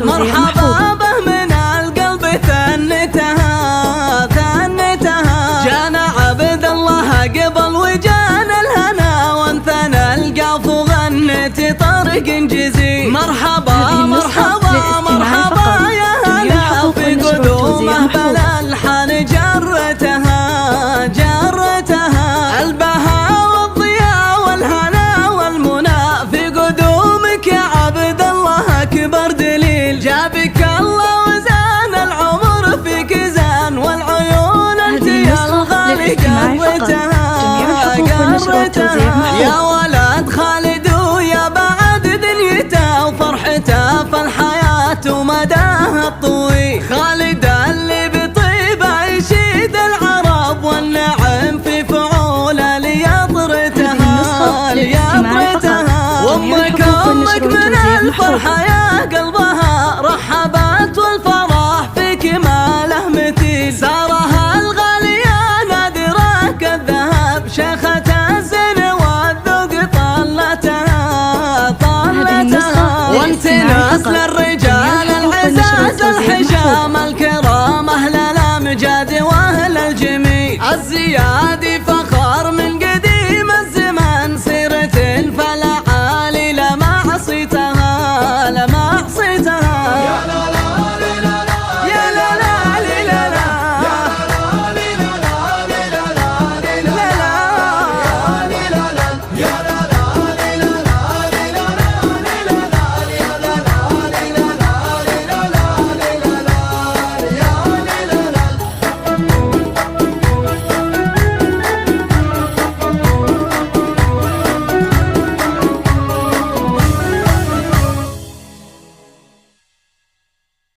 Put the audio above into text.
والتوزيع محفوظ. مرحبا به من القلب ثنتها جانا عبد الله قبل وجانا الهنا وانثنى القاف وغنت طرق جزيل. مرحبا مرحبا مرحبا يا هلا في قدومه بلا الحان جرتها البهاء والضياء والهنا والمنى في قدومك يا عبد الله اكبر دليل. جابك الله وزان العمر فيك زان والعيون انت يا الغالي قرتها يا ولد خالد ويا بعد دنيته وفرحته فالحياة ومداها الطويل. خالد اللي بطيبه يشيد العرب والنعم في فعوله ليطرتها وامك من الفرحة يا